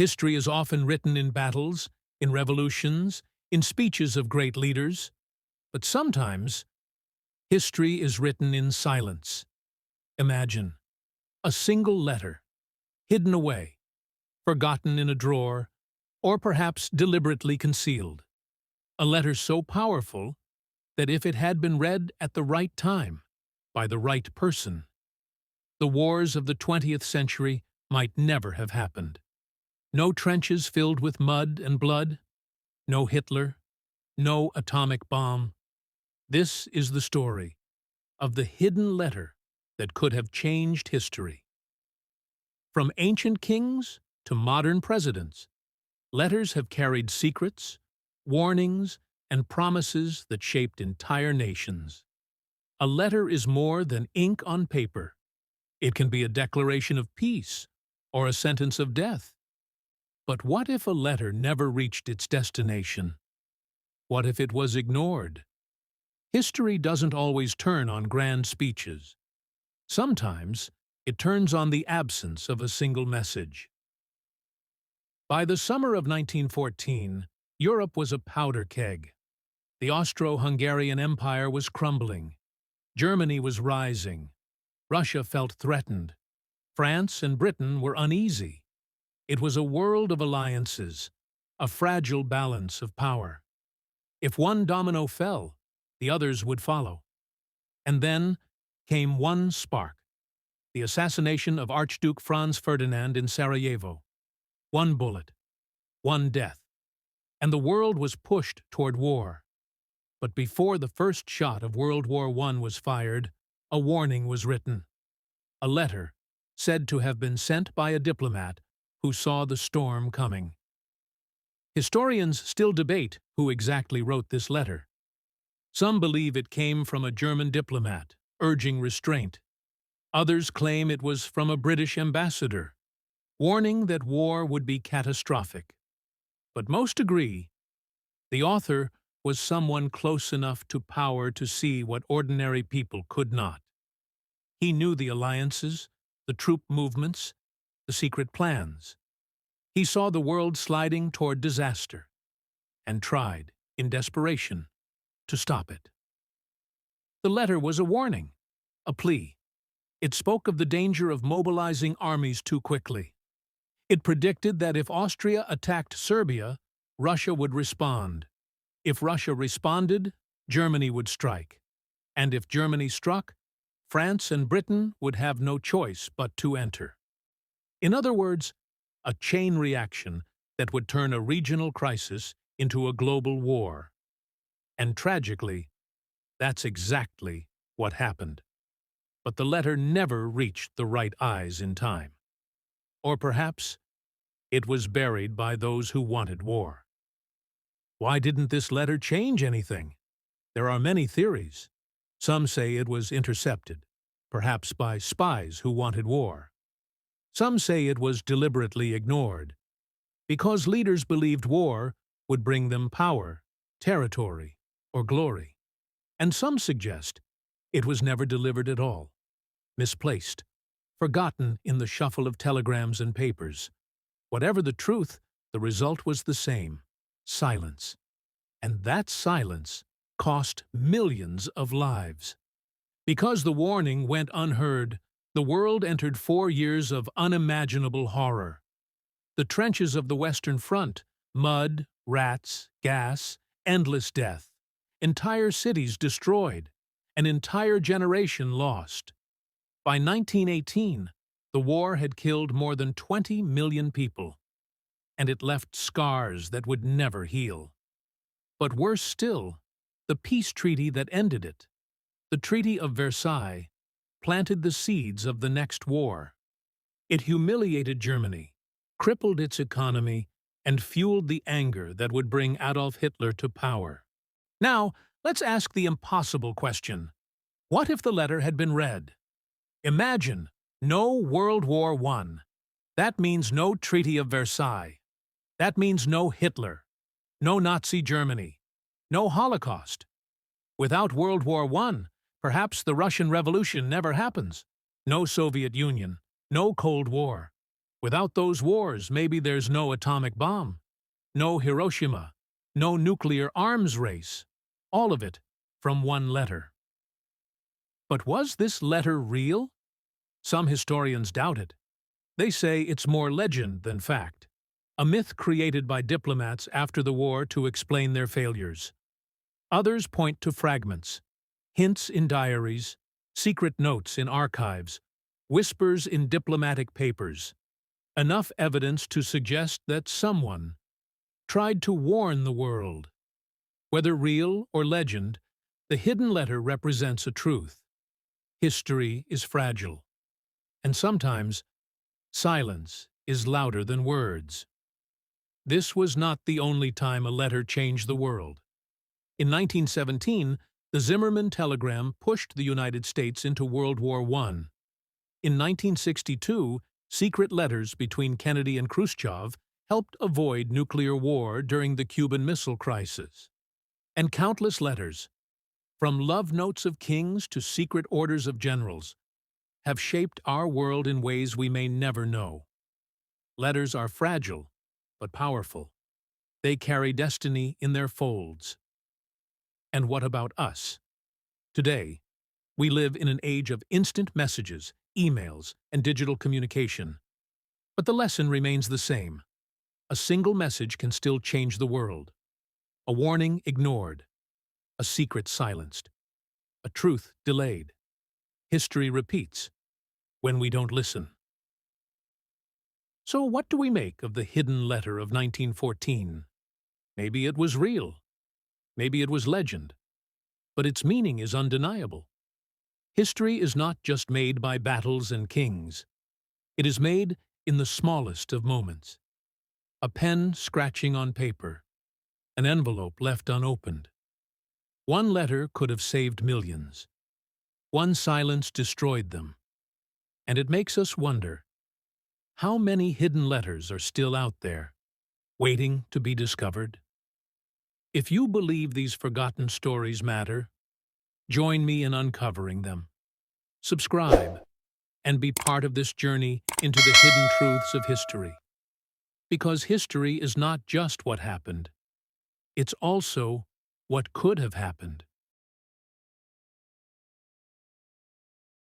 History is often written in battles, in revolutions, in speeches of great leaders, but sometimes history is written in silence. Imagine a single letter, hidden away, forgotten in a drawer, or perhaps deliberately concealed. A letter so powerful that if it had been read at the right time, by the right person, the wars of the 20th century might never have happened. No trenches filled with mud and blood, no Hitler, no atomic bomb. This is the story of the hidden letter that could have changed history. From ancient kings to modern presidents, letters have carried secrets, warnings, and promises that shaped entire nations. A letter is more than ink on paper. It can be a declaration of peace or a sentence of death. But what if a letter never reached its destination? What if it was ignored? History doesn't always turn on grand speeches. Sometimes it turns on the absence of a single message. By the summer of 1914, Europe was a powder keg. The Austro-Hungarian Empire was crumbling. Germany was rising. Russia felt threatened. France and Britain were uneasy. It was a world of alliances, a fragile balance of power. If one domino fell, the others would follow. And then came one spark, the assassination of Archduke Franz Ferdinand in Sarajevo. One bullet, one death, and the world was pushed toward war. But before the first shot of World War I was fired, a warning was written. A letter, said to have been sent by a diplomat who saw the storm coming. Historians still debate who exactly wrote this letter. Some believe it came from a German diplomat, urging restraint. Others claim it was from a British ambassador, warning that war would be catastrophic. But most agree the author was someone close enough to power to see what ordinary people could not. He knew the alliances, the troop movements, the secret plans. He saw the world sliding toward disaster and tried, in desperation, to stop it. The letter was a warning, a plea. It spoke of the danger of mobilizing armies too quickly. It predicted that if Austria attacked Serbia, Russia would respond. If Russia responded, Germany would strike. And if Germany struck, France and Britain would have no choice but to enter. In other words, a chain reaction that would turn a regional crisis into a global war. And tragically, that's exactly what happened. But the letter never reached the right eyes in time. Or perhaps it was buried by those who wanted war. Why didn't this letter change anything? There are many theories. Some say it was intercepted, perhaps by spies who wanted war. Some say it was deliberately ignored, because leaders believed war would bring them power, territory, or glory. And some suggest it was never delivered at all, misplaced, forgotten in the shuffle of telegrams and papers. Whatever the truth, the result was the same: silence. And that silence cost millions of lives. Because the warning went unheard, the world entered 4 years of unimaginable horror. The trenches of the Western Front, mud, rats, gas, endless death. Entire cities destroyed, an entire generation lost. By 1918, the war had killed more than 20 million people, and it left scars that would never heal. But worse still, the peace treaty that ended it, the Treaty of Versailles, planted the seeds of the next war. It humiliated Germany, crippled its economy, and fueled the anger that would bring Adolf Hitler to power. Now, let's ask the impossible question. What if the letter had been read? Imagine no World War I. That means no Treaty of Versailles. That means no Hitler, no Nazi Germany, no Holocaust. Without World War I, perhaps the Russian Revolution never happens. No Soviet Union, no Cold War. Without those wars, maybe there's no atomic bomb, no Hiroshima, no nuclear arms race. All of it from one letter. But was this letter real? Some historians doubt it. They say it's more legend than fact, a myth created by diplomats after the war to explain their failures. Others point to fragments, hints in diaries, secret notes in archives, whispers in diplomatic papers, enough evidence to suggest that someone tried to warn the world. Whether real or legend, the hidden letter represents a truth. History is fragile, and sometimes silence is louder than words. This was not the only time a letter changed the world. In 1917, the Zimmermann telegram pushed the United States into World War I. In 1962, secret letters between Kennedy and Khrushchev helped avoid nuclear war during the Cuban Missile Crisis. And countless letters, from love notes of kings to secret orders of generals, have shaped our world in ways we may never know. Letters are fragile, but powerful. They carry destiny in their folds. And what about us? Today, we live in an age of instant messages, emails, and digital communication. But the lesson remains the same. A single message can still change the world. A warning ignored. A secret silenced. A truth delayed. History repeats when we don't listen. So what do we make of the hidden letter of 1914? Maybe it was real. Maybe it was legend. But its meaning is undeniable. History is not just made by battles and kings. It is made in the smallest of moments. A pen scratching on paper. An envelope left unopened. One letter could have saved millions. One silence destroyed them. And it makes us wonder, how many hidden letters are still out there, waiting to be discovered? If you believe these forgotten stories matter, join me in uncovering them. Subscribe and be part of this journey into the hidden truths of history. Because history is not just what happened, it's also what could have happened.